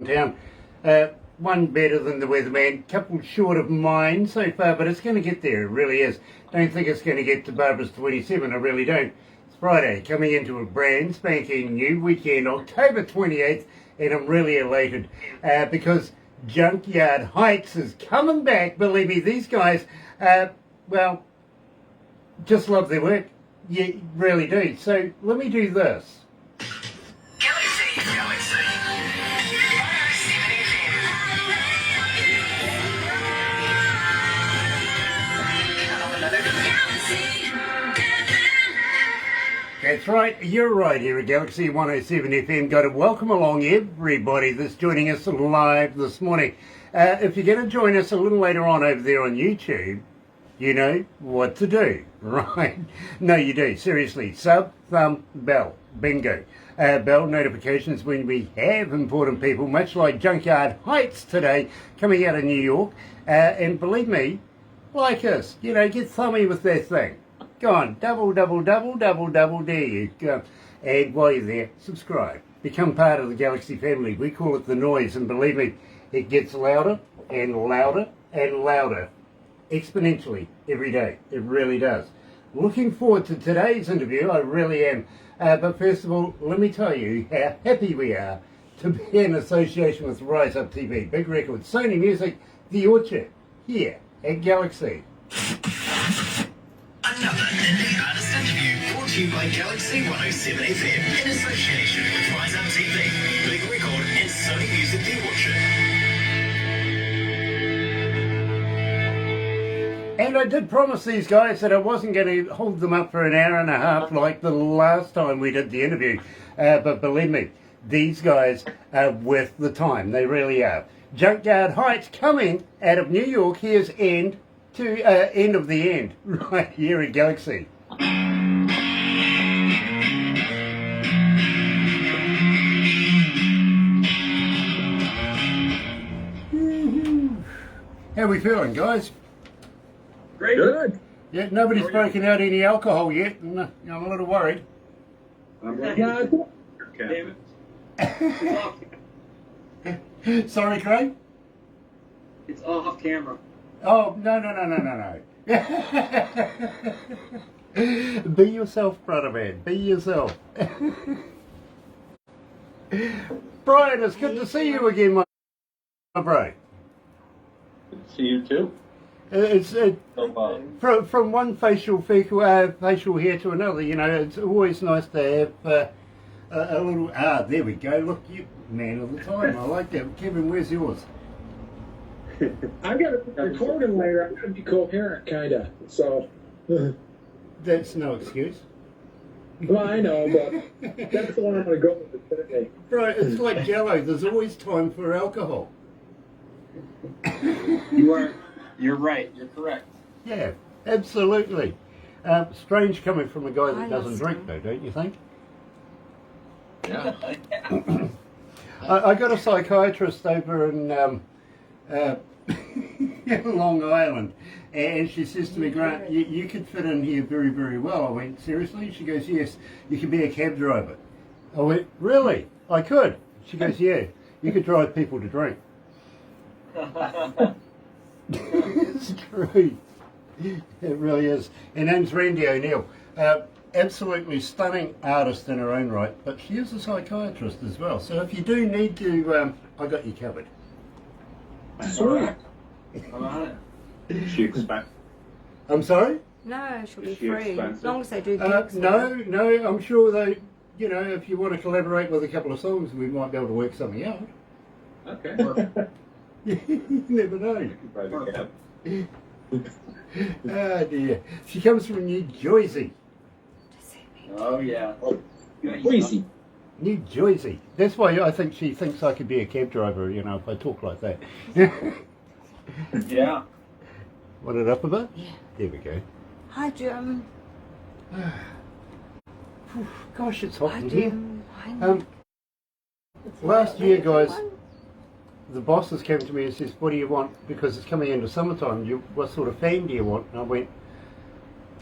town. One better than the weatherman, couple short of mine so far, but it's going to get there, it really is. Don't think it's going to get to Barbara's 27, I really don't. It's Friday, coming into a brand spanking new weekend, October 28th, and I'm really elated because Junkyard Heights is coming back. Believe me, these guys, well, just love their work. You really do. So let me do this. That's right, you're right here at galaxy107fm. Got to welcome along everybody that's joining us live this morning. If you're going to join us a little later on over there on YouTube, you know what to do, right? No, you do, seriously. Sub, thumb, bell, bingo. Bell notifications when we have important people, much like Junkyard Heights today, coming out of New York. And believe me, like us, you know, get thummy with that thing. Go on, double, there you go. And while you're there, subscribe. Become part of the Galaxy family. We call it the noise, and believe me, it gets louder and louder and louder. Exponentially every day. It really does. Looking forward to today's interview, I really am. But first of all, let me tell you how happy we are to be in association with Rise Up TV, Big Records, Sony Music, The Orchard, here at Galaxy. Another indie artist interview brought to you by galaxy107fm in association with Rise Up TV, Big Record and Sony Music The Orchard. And I did promise these guys that I wasn't going to hold them up for an hour and a half like the last time we did the interview. But believe me, these guys are worth the time. They really are. Junkyard Heights coming out of New York. Here's End of the End, right here at Galaxy. How are we feeling, guys? Great. Good. Yeah, nobody's broken out any alcohol yet. No, I'm a little worried. Damn it. Sorry, Craig? It's off camera. Oh, no. Be yourself, brother man. Be yourself. Brian, it's good to see you again, my bro. Good to see you too. It's from one facial hair to another. You know, it's always nice to have a little. There we go. Look, you man of the time. I like that. Kevin, where's yours? I got a recording later. I'm going to be coherent, kind of. So. That's no excuse. Well, I know, but that's the one I'm going to go with today. Right, it's like Jello. There's always time for alcohol. You're right. You're correct. Yeah, absolutely. Strange coming from a guy that doesn't drink, though, don't you think? Yeah. I got a psychiatrist over in Long Island, and she says to me, Grant, you could fit in here very, very well. I went, seriously? She goes, yes, you could be a cab driver. I went, really? I could? She goes, yeah, you could drive people to drink. It's true. It really is. Her name's Randy O'Neill. Absolutely stunning artist in her own right, but she is a psychiatrist as well. So if you do need to, I got you covered. Sweet. Is she expensive? I'm sorry? No, she'll be Is she free. expensive? As long as they do gigs. No, I'm sure they, you know, if you want to collaborate with a couple of songs, we might be able to work something out. Okay. You never know. Private cab. Oh dear. She comes from New Jersey. Oh yeah. Easy. New Jersey. That's why I think she thinks I could be a cab driver, you know, if I talk like that. Yeah. Want it up a bit? Yeah. There we go. Hi, Jim. Gosh, it's hot Hi, in here. Jim. Hi. Last year, guys, the bosses came to me and says, what do you want? Because it's coming into summertime, what sort of fan do you want? And I went,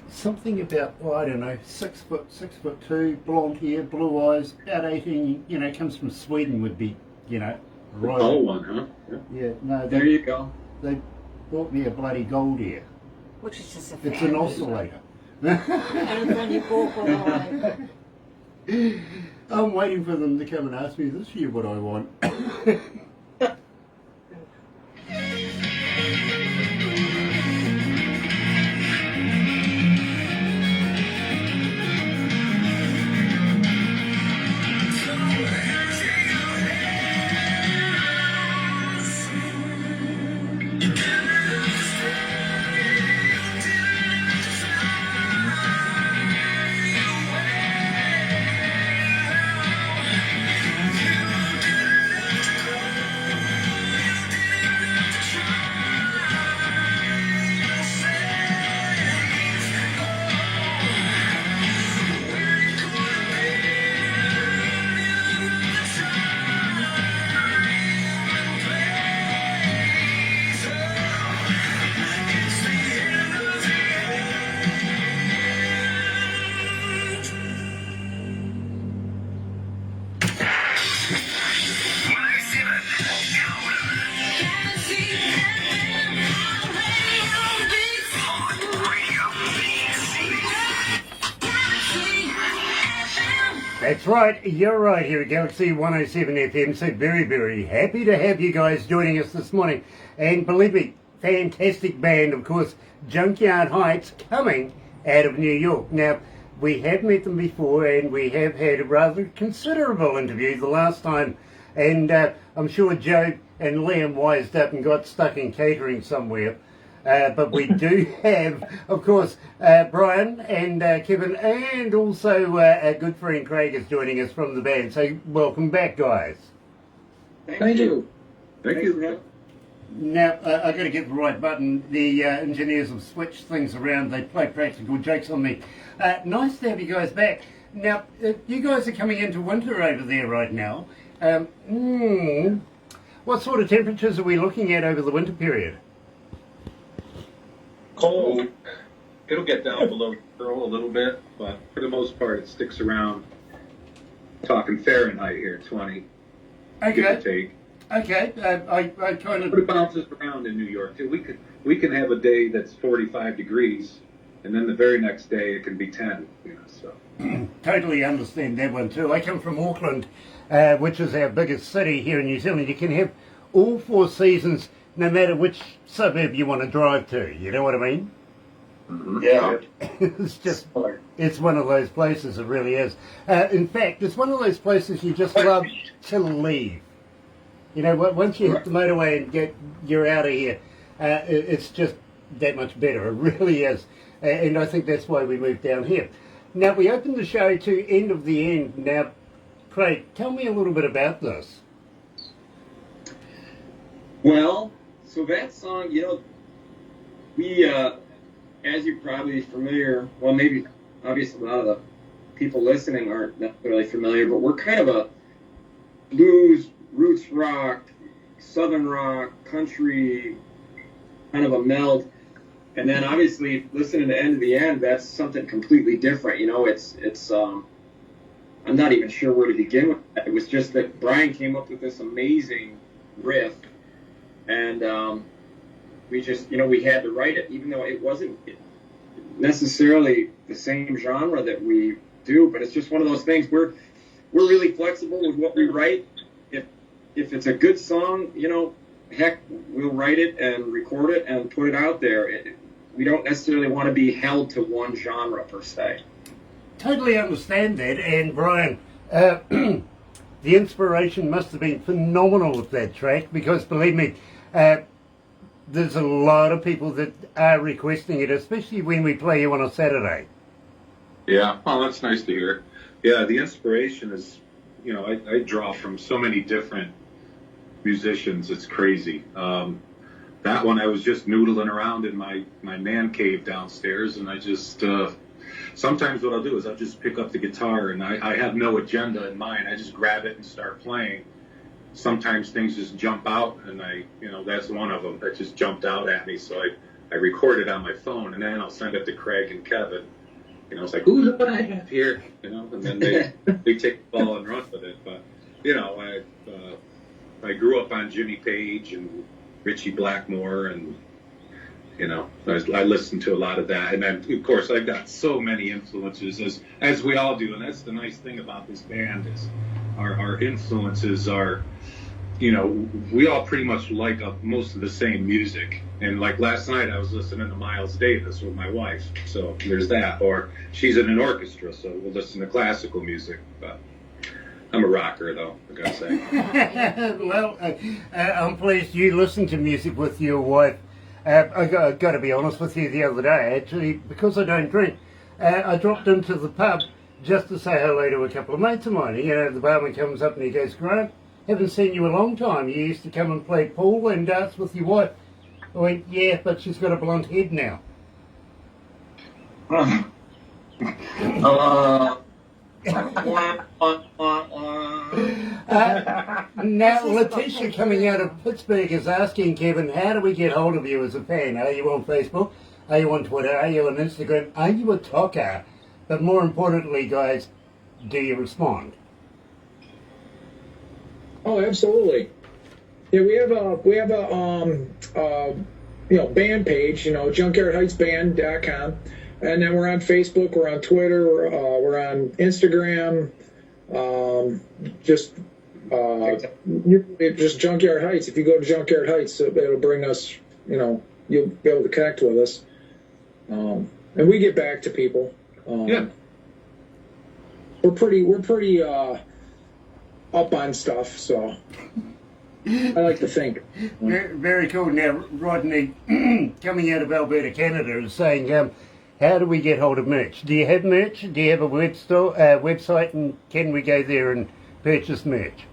something about, well, I don't know, 6'2", blonde hair, blue eyes, about 18, you know, comes from Sweden would be, you know, Right. tall one, huh? Yeah. Yeah, no, There you go. they bought me a bloody gold ear. Which is just a It's fan. an oscillator. And then you walk all the way. I'm waiting for them to come and ask me this year what I want. That's right, you're right here at Galaxy 107 FM, so very, very happy to have you guys joining us this morning. And believe me, fantastic band, of course, Junkyard Heights, coming out of New York. Now, we have met them before and we have had a rather considerable interview the last time, and I'm sure Joe and Liam wised up and got stuck in catering somewhere. But we do have, of course, Brian and Kevin, and also our good friend Craig is joining us from the band. So welcome back, guys. Thank you. Thank you. Now, I've got to get the right button. The engineers have switched things around. They play practical jokes on me. Nice to have you guys back. Now, you guys are coming into winter over there right now. What sort of temperatures are we looking at over the winter period? Cold. It'll get down below zero a little bit, but for the most part, it sticks around. Talking Fahrenheit here, 20. Give or Okay, take. okay. I kind But it of... bounces around in New York too. We can have a day that's 45 degrees, and then the very next day it can be 10. You know, so. Totally understand that one too. I come from Auckland, which is our biggest city here in New Zealand. You can have all four seasons no matter which suburb you want to drive to. You know what I mean? Yeah. It's just, it's one of those places, it really is. In fact, it's one of those places you just love to leave. You know, once you hit the motorway and you're out of here, it's just that much better. It really is. And I think that's why we moved down here. Now, we opened the show to End of the End. Now, Craig, tell me a little bit about this. Well, so that song, you know, we, as you're probably familiar, well, maybe obviously a lot of the people listening aren't necessarily familiar, but we're kind of a blues, roots rock, southern rock, country, kind of a meld. And then obviously listening to End of the End, that's something completely different. You know, it's I'm not even sure where to begin with that. It was just that Brian came up with this amazing riff, and we just, you know, we had to write it, even though it wasn't necessarily the same genre that we do, but it's just one of those things. We're really flexible with what we write. If it's a good song, you know, heck, we'll write it and record it and put it out there. We don't necessarily want to be held to one genre per se. Totally understand that. And Brian, the inspiration must have been phenomenal with that track, because believe me, there's a lot of people that are requesting it, especially when we play you on a Saturday. Yeah, well, that's nice to hear. Yeah, the inspiration is, you know, I draw from so many different musicians. It's crazy. That one, I was just noodling around in my man cave downstairs, and I just, sometimes what I'll do is I'll just pick up the guitar, and I have no agenda in mind. I just grab it and start playing. Sometimes things just jump out, and that's one of them that just jumped out at me. So I record it on my phone, and then I'll send it to Craig and Kevin. You know, it's like, who's what I have here? You know, and then they take the ball and run with it. But, you know, I grew up on Jimmy Page and Ritchie Blackmore, and I listened to a lot of that. And then, of course, I've got so many influences, as we all do. And that's the nice thing about this band is our influences are, we all pretty much like most of the same music. And like last night, I was listening to Miles Davis with my wife. So there's that. Or she's in an orchestra, so we'll listen to classical music. But I'm a rocker, though, I gotta say. Well, I'm pleased you listen to music with your wife. I got to be honest with you, the other day, actually, because I don't drink, I dropped into the pub just to say hello to a couple of mates of mine. The barman comes up and he goes, "Grant, haven't seen you a long time. You used to come and play pool and darts with your wife." I went, "Yeah, but she's got a blunt head now." Now, Letitia coming out of Pittsburgh is asking Kevin, how do we get hold of you as a fan? Are you on Facebook? Are you on Twitter? Are you on Instagram? Are you a talker? But more importantly, guys, do you respond? Oh, absolutely. Yeah, we have a band page, junkyardheightsband.com, and then we're on Facebook, we're on Twitter, we're on Instagram, just Junkyard Heights. If you go to Junkyard Heights, it'll bring us, you'll be able to connect with us, and we get back to people. Yeah. We're pretty up on stuff, so I like to think. Very, very cool. Now, Rodney, coming out of Alberta, Canada, is saying, how do we get hold of merch? Do you have merch? Do you have a website, and can we go there and purchase merch?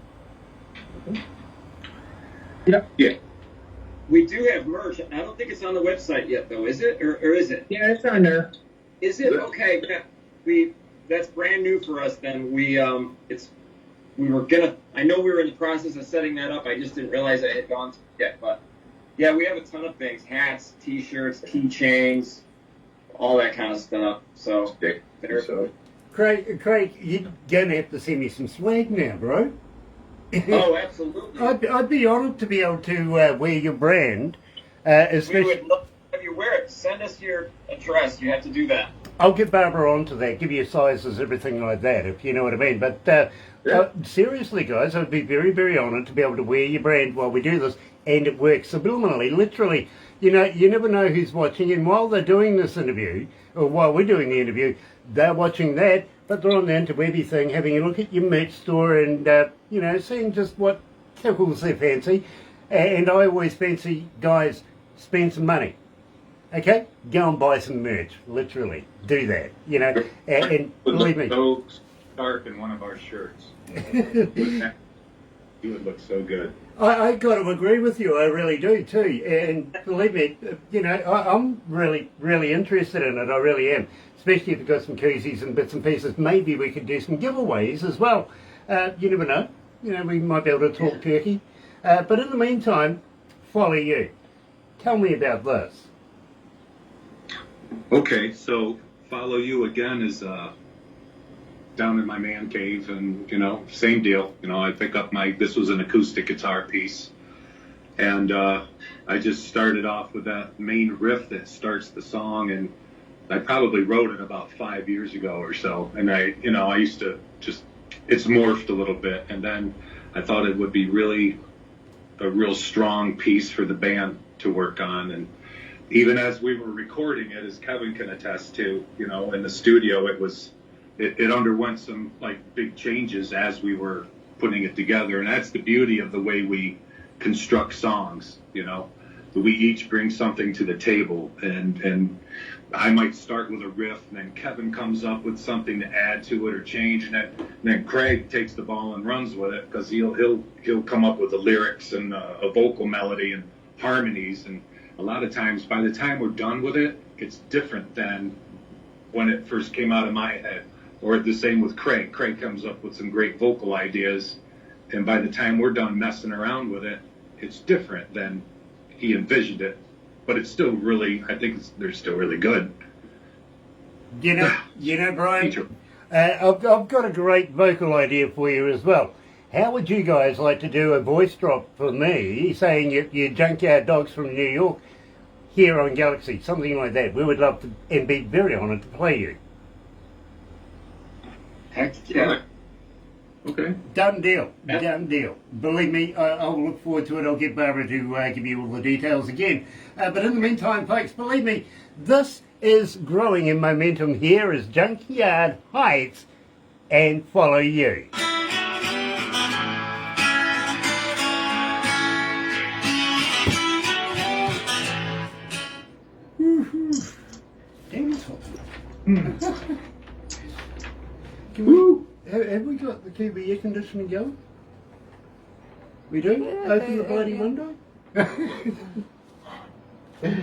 Yeah. We do have merch. I don't think it's on the website yet, though. Is it? Or is it? Yeah, it's on there. Is it? Okay. Yeah. That's brand new for us. Then I know we were in the process of setting that up. I just didn't realize I had gone to it yet. But yeah, we have a ton of things: hats, T-shirts, keychains, all that kind of stuff. So, Craig, you're gonna have to send me some swag now, bro. Oh, absolutely. I'd be honoured to be able to wear your brand, especially. We would love to have you wear it. Send us your address. You have to do that. I'll get Barbara onto that, give you sizes, everything like that, if you know what I mean. But seriously, guys, I'd be very, very honoured to be able to wear your brand while we do this, and it works subliminally, literally. You never know who's watching, and while they're doing this interview, or while we're doing the interview, they're watching that, but they're on the interwebby thing, having a look at your merch store and, seeing just what tickles their fancy. And I always fancy, guys, spend some money. Okay? Go and buy some merch, literally. Do that, and believe me. So stark in one of our shirts. You would look so good. I got to agree with you, I really do too. And believe me, I'm really, really interested in it, I really am. Especially if you've got some koozies and bits and pieces. Maybe we could do some giveaways as well. You never know. We might be able to talk turkey. But in the meantime, follow you. Tell me about this. Okay, so Follow You again is down in my man cave, and same deal. I pick up this was an acoustic guitar piece, and I just started off with that main riff that starts the song, and I probably wrote it about 5 years ago or so, and I used to it's morphed a little bit, and then I thought it would be really a real strong piece for the band to work on. And even as we were recording it, as Kevin can attest to, in the studio, it underwent some big changes as we were putting it together. And that's the beauty of the way we construct songs, we each bring something to the table, and I might start with a riff, and then Kevin comes up with something to add to it or change, and then Craig takes the ball and runs with it, because he'll come up with the lyrics and a vocal melody and harmonies. And a lot of times, by the time we're done with it, it's different than when it first came out of my head. Or the same with Craig. Craig comes up with some great vocal ideas, and by the time we're done messing around with it, it's different than he envisioned it. But it's still really, I think they're still really good. Brian, I've got a great vocal idea for you as well. how would you guys like to do a voice drop for me saying you're junkyard dogs from New York here on Galaxy, something like that? We would love to and be very honoured to play you. Heck yeah. Okay. Done deal. Done deal. Believe me, I'll look forward to it. I'll get Barbara to give you all the details again. But in the meantime, folks, believe me, this is growing in momentum here as Junkyard Heights and Follow You. Damn, it's hot. Have we got the Kiwi air conditioning going? We do? Yeah, Open the bloody window?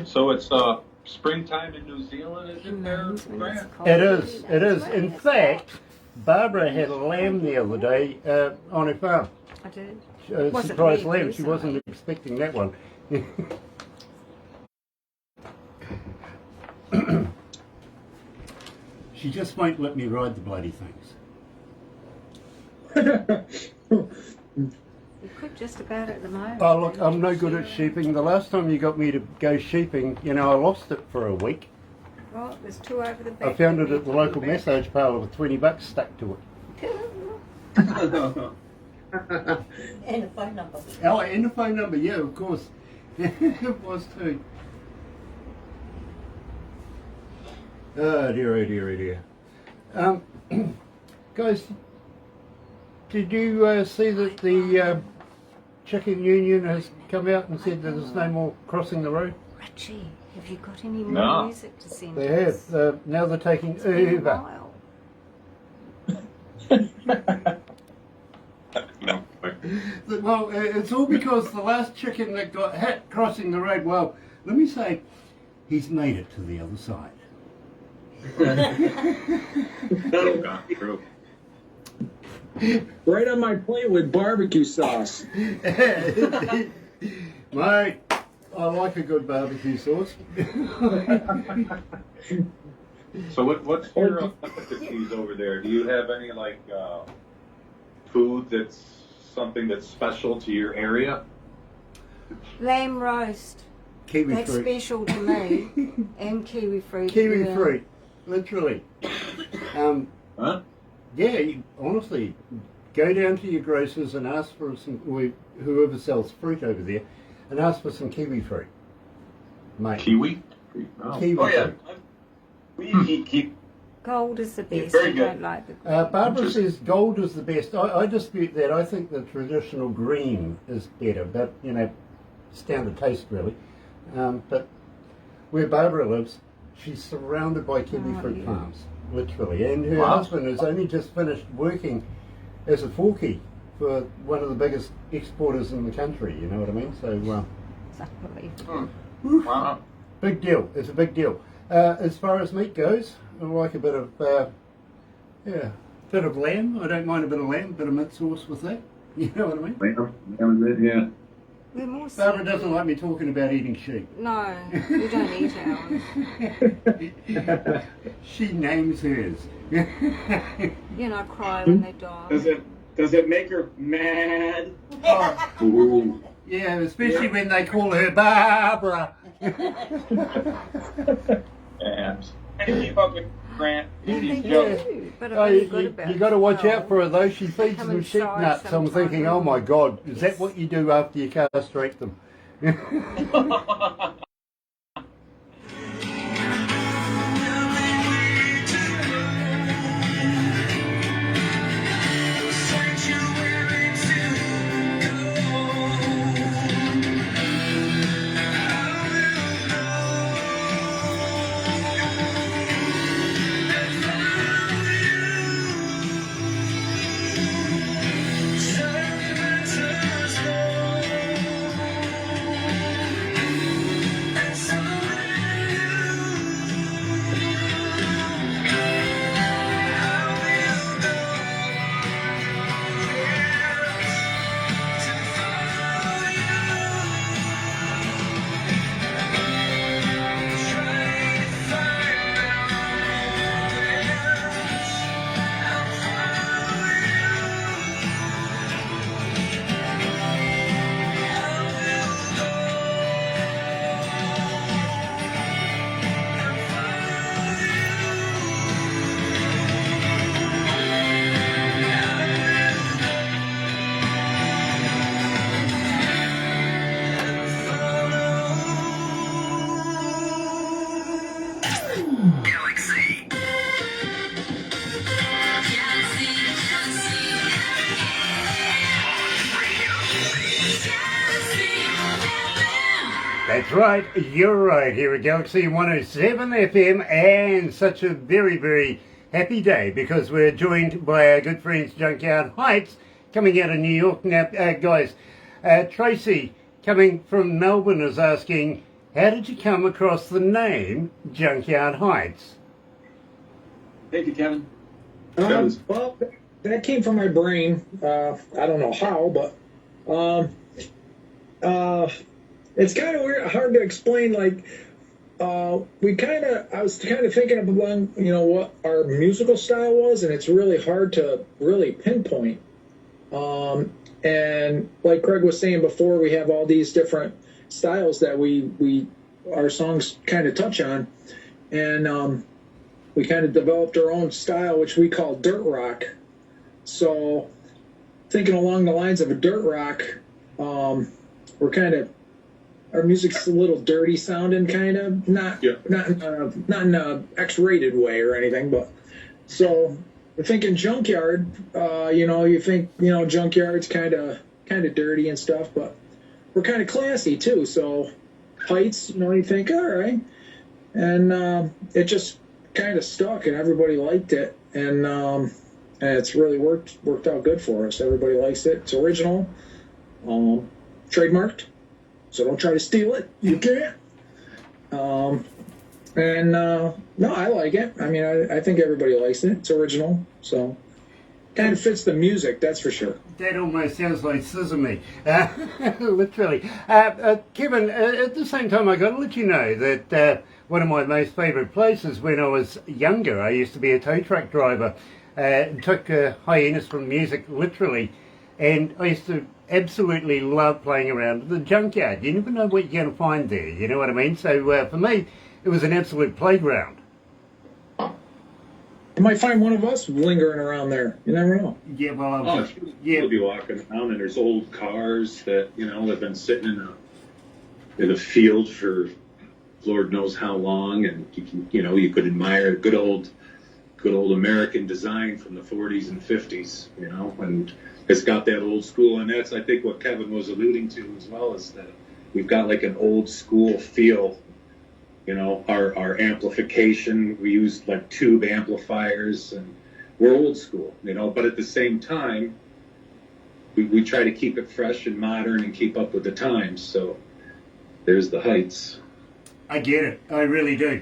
So it's springtime in New Zealand, is it there, Grant? It is, it is. In fact, Barbara had a lamb the other day on her farm. I did. A Wasn't surprise really lamb. She wasn't expecting that one. She just won't let me ride the bloody things. You could just about at the moment. Oh look, I'm no good at sheeping. The last time you got me to go sheeping, you know, I lost it for a week. Well, there's two over the back. I found it at the local massage parlour with $20 stuck to it. And a phone number. Oh, and the phone number, yeah, of course. It was too. Oh dear, oh dear, oh dear. Guys, did you see that the chicken union has come out and said that there's no more crossing the road? Richie, have you got any more No. music to send They us? have. Now they're taking It's been a Uber. while. No. Well, it's all because the last chicken that got hit crossing the road, well, let me say, he's made it to the other side. True. Right on my plate with barbecue sauce. Mate, I like a good barbecue sauce. So what's your delicacies over there? Do you have any like food that's something that's special to your area? Lamb roast. Kiwi That's fruit. special to me. And kiwi fruit. Kiwi yeah. fruit, literally. Huh? Yeah, you, honestly, go down to your grocers and ask for some, or whoever sells fruit over there, and ask for some kiwi fruit. Mate. Kiwi? Oh. Kiwi Oh yeah. fruit. We keep. Gold is the best. Very I good. don't like the Barbara says gold is the best. I dispute that. I think the traditional green is better, but, you know, it's down to taste really. But where Barbara lives, she's surrounded by kiwi fruit yeah. farms, literally. And her Wow. husband has only just finished working as a forkie for one of the biggest exporters in the country, you know what I mean? So, It's unbelievable. Wow. big deal. It's a big deal. As far as meat goes, I like a bit of, bit of lamb. I don't mind a bit of lamb, bit of mint sauce with that. You know what I mean? Yeah. We're more Barbara doesn't like me talking about eating sheep. No, we don't eat ours. She names hers. You know, cry when they die. Does it make her mad? Oh, Ooh. yeah, especially when they call her Barbara. Abs. I can keep up with Grant. They He's do, joking. but Oh, I'm really good you about got to watch well. out for her though. She feeds Come them and sheep shy nuts. I'm sometimes. thinking, oh my God, is Yes. that what you do after you castrate them? That's right, you're right, here at Galaxy 107 FM, and such a very, very happy day because we're joined by our good friends Junkyard Heights coming out of New York. Now, guys, Tracy coming from Melbourne is asking, how did you come across the name Junkyard Heights? Thank you, Kevin. Well, that came from my brain. I don't know how, but it's kind of weird, hard to explain. Like, I was kind of thinking about, what our musical style was, and it's really hard to really pinpoint. And like Craig was saying before, we have all these different styles that our songs kind of touch on, and we kind of developed our own style, which we call dirt rock. So, thinking along the lines of a dirt rock, our music's a little dirty sounding, kind of, not in a X-rated way or anything, but so we're thinking Junkyard. You think Junkyard's kind of dirty and stuff, but we're kind of classy too. So Heights, you think, all right, and it just kind of stuck, and everybody liked it, and it's really worked out good for us. Everybody likes it. It's original, trademarked, so don't try to steal it. You can't. No, I like it. I mean, I think everybody likes it. It's original, so kind of fits the music, that's for sure. That almost sounds like Sesame, literally. Kevin, at the same time, I got to let you know that one of my most favourite places when I was younger, I used to be a tow truck driver, took hiatus from music, literally, and I used to absolutely love playing around the junkyard. You never know what you're going to find there, you know what I mean? So for me, it was an absolute playground. You might find one of us lingering around there. You never know. Yeah, well, You'll be walking around, and there's old cars that have been sitting in a field for Lord knows how long, and you could admire a good old American design from the 40s and 50s, and it's got that old school, and that's I think what Kevin was alluding to as well, is that we've got like an old school feel. Our amplification, we use like tube amplifiers, and we're old school, but at the same time, we try to keep it fresh and modern and keep up with the times. So there's the Heights. I get it. I really do.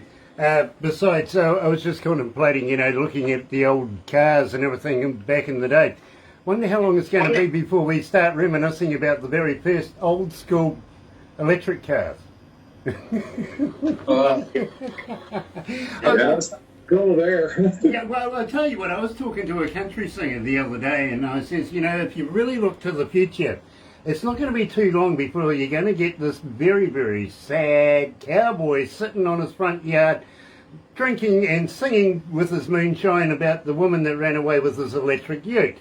Besides, I was just contemplating, looking at the old cars and everything back in the day. Wonder how long it's going to be before we start reminiscing about the very first old school electric cars. Go there. Yeah, well, I'll tell you what, I was talking to a country singer the other day, and I says, if you really look to the future, it's not going to be too long before you're going to get this very, very sad cowboy sitting on his front yard, drinking and singing with his moonshine about the woman that ran away with his electric ute.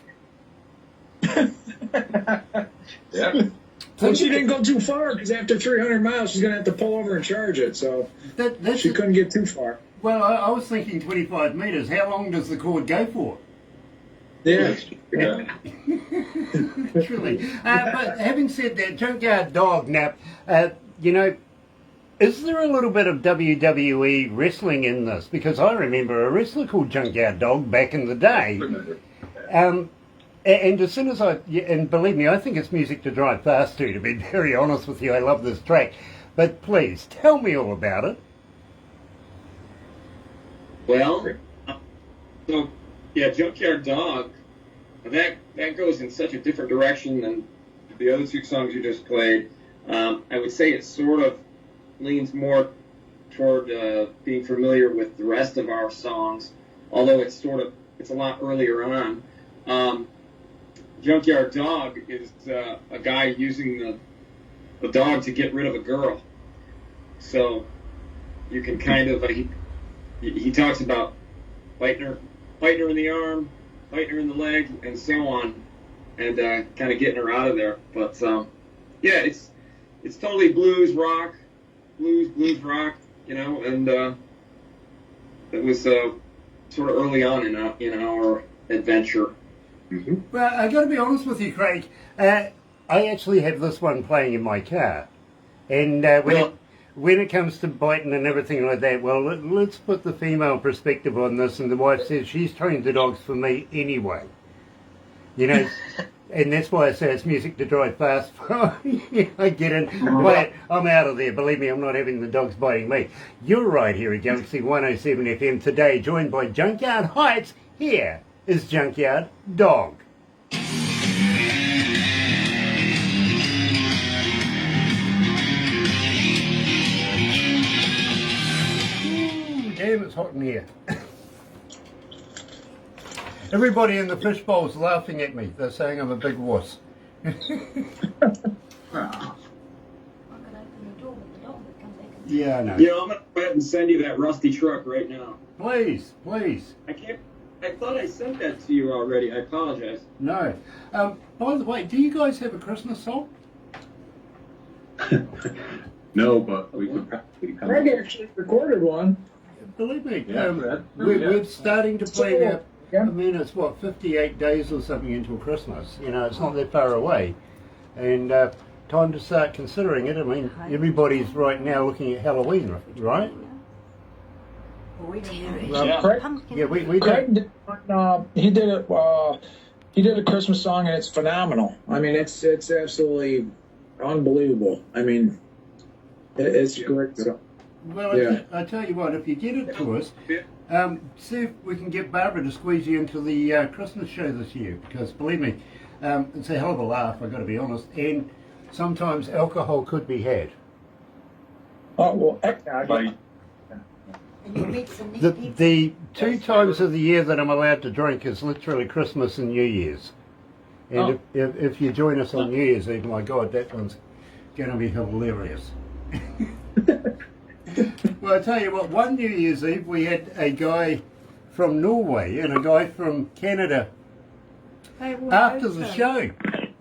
Yeah. Well, she didn't go too far, because after 300 miles, she's going to have to pull over and charge it, so she couldn't get too far. Well, I was thinking 25 metres. How long does the cord go for? Yeah. Truly. But having said that, Junkyard Dog, now, is there a little bit of WWE wrestling in this? Because I remember a wrestler called Junkyard Dog back in the day. And as soon as and believe me, I think it's music to drive fast to be very honest with you. I love this track. But please, tell me all about it. Well, Junkyard Dog, that goes in such a different direction than the other two songs you just played. I would say it sort of leans more toward being familiar with the rest of our songs, although it's a lot earlier on. Junkyard Dog is a guy using the dog to get rid of a girl. So you can kind of he talks about biting her in the arm, biting her in the leg, and so on, and kind of getting her out of there. But it's totally blues rock, and it was sort of early on in our adventure. Mm-hmm. Well, I got to be honest with you, Craig. I actually have this one playing in my car, And when it comes to biting and everything like that, well, let's put the female perspective on this. And the wife says she's trained the dogs for me anyway. You know, and that's why I say it's music to drive fast. I get it. But I'm out of there. Believe me, I'm not having the dogs biting me. You're right here at Galaxy 107 FM today, joined by Junkyard Heights. Here is Junkyard Dog. Damn, it's hot in here. Everybody in the fishbowl's laughing at me. They're saying I'm a big wuss. I could open the door with the dog that comes back. Yeah, I know. You know, I'm gonna go ahead and send you that rusty truck right now. Please, please. I thought I sent that to you already. I apologize. No. By the way, do you guys have a Christmas song? No, but we could probably come Greg up. actually recorded one. Believe me, Yeah, we're starting to play now. Yeah. I mean, it's what, 58 days or something until Christmas. You know, it's not that far away. And time to start considering it. I mean, everybody's right now looking at Halloween, right? Well, Craig, yeah, we do. Craig did one, he did it. He did a Christmas song, and it's phenomenal. I mean, it's absolutely unbelievable. I mean, it's great. Well, Yeah. I tell you what, if you get it to us, see if we can get Barbara to squeeze you into the Christmas show this year. Because believe me, it's a hell of a laugh, I've got to be honest. And sometimes alcohol could be had. Oh well, And you meet some neat The, people. the two times of the year that I'm allowed to drink is literally Christmas and New Year's. And if you join us on New Year's Eve, my God, that one's going to be hilarious. Well, I tell you what, one New Year's Eve we had a guy from Norway and a guy from Canada. They will After note the him. show,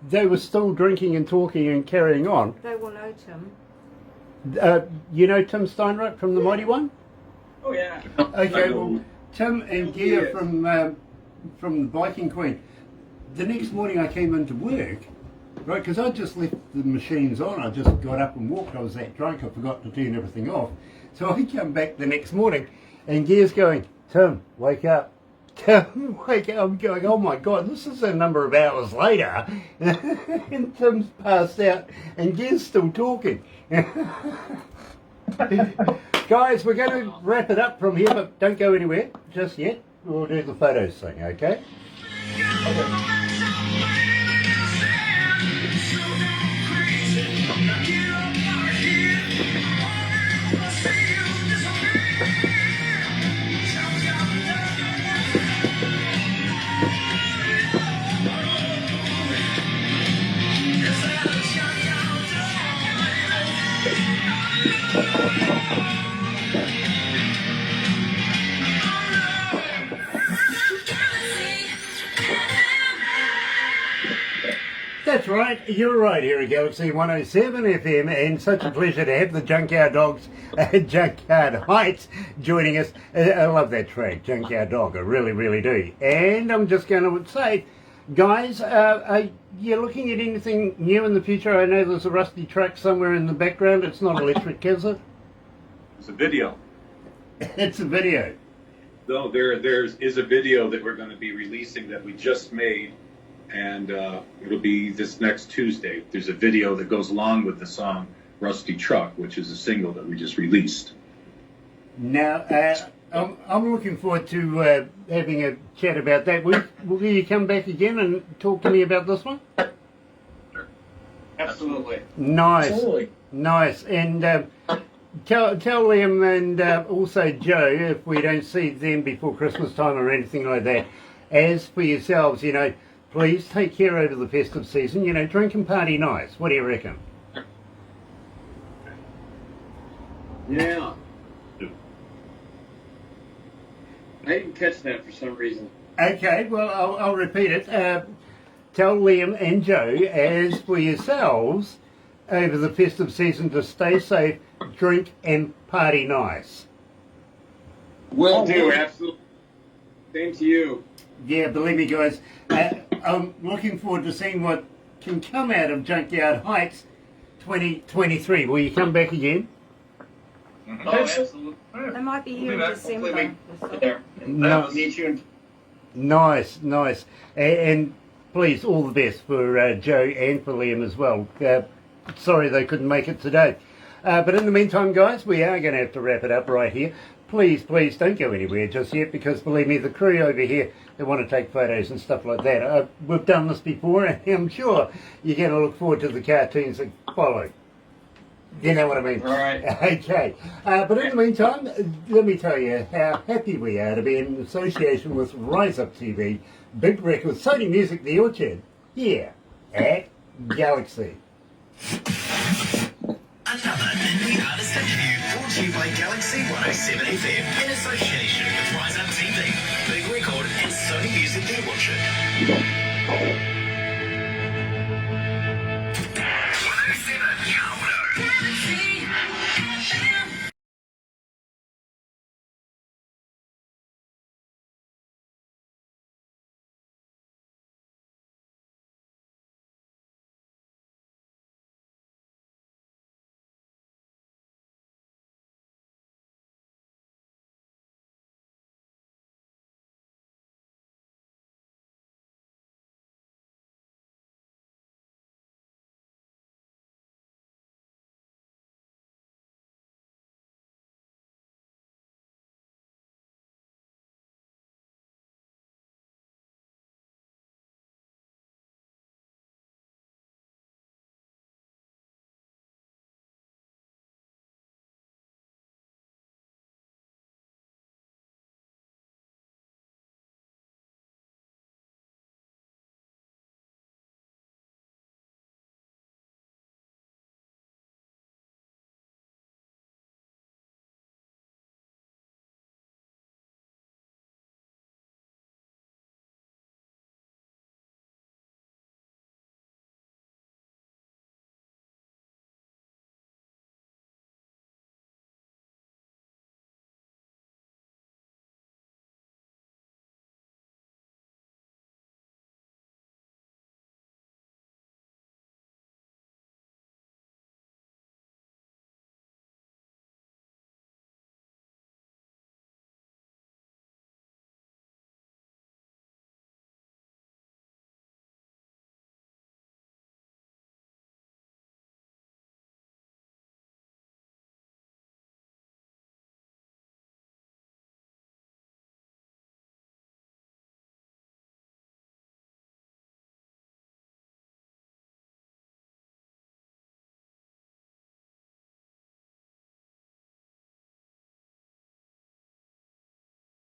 they were still drinking and talking and carrying on. They will note him. You know Tim Steinrock from The Mighty One? Oh yeah. Okay, well, Tim and Gia Yes. from the Biking Queen. The next morning I came into work, right, because I just left the machines on. I just got up and walked. I was that drunk, I forgot to turn everything off. So I come back the next morning, and Gia's going, Tim, wake up. Tim, wake up. I'm going, oh my God, this is a number of hours later. And Tim's passed out, and Gia's still talking. Guys, we're going to wrap it up from here, but don't go anywhere just yet. We'll do the photos thing, okay? That's right, you're right here at Galaxy 107 FM, and such a pleasure to have the Junkyard Dogs at Junkyard Heights joining us. I love that track, Junkyard Dog, I really, really do. And I'm just going to say, guys, are you looking at anything new in the future? I know there's a rusty truck somewhere in the background. It's not electric, is it? It's a video. It's a video. No, there is a video that we're going to be releasing that we just made, and it'll be this next Tuesday. There's a video that goes along with the song Rusty Truck, which is a single that we just released. Now, I'm looking forward to having a chat about that. Will you come back again and talk to me about this one? Absolutely. Nice. Absolutely. Nice. And tell Liam and also Joe, if we don't see them before Christmas time or anything like that, as for yourselves, you know, please take care over the festive season. You know, drink and party nice. What do you reckon? Yeah. I didn't catch that for some reason. Okay, well, I'll repeat it. Tell Liam and Joe, as for yourselves, over the festive season, to stay safe, drink and party nice. Will do, absolutely. Same to you. Yeah, believe me, guys. I'm looking forward to seeing what can come out of Junkyard Heights 2023. Will you come back again? Oh, absolutely. They might be here in Hopefully December. we there. No. I'll meet you in Nice. And please, all the best for Joe and for Liam as well. Sorry they couldn't make it today. But in the meantime, guys, we are going to have to wrap it up right here. Please don't go anywhere just yet, because believe me, the crew over here, they want to take photos and stuff like that. We've done this before, and I'm sure you're going to look forward to the cartoons that follow. You know what I mean? All right. Okay. But in the meantime, let me tell you how happy we are to be in association with Rise Up TV, Big Records, Sony Music, The Orchard, here at Galaxy. Another indie artist interview brought to you by Galaxy 107 FM in association with Rise Up TV, Big Record and Sony Music The Orchard.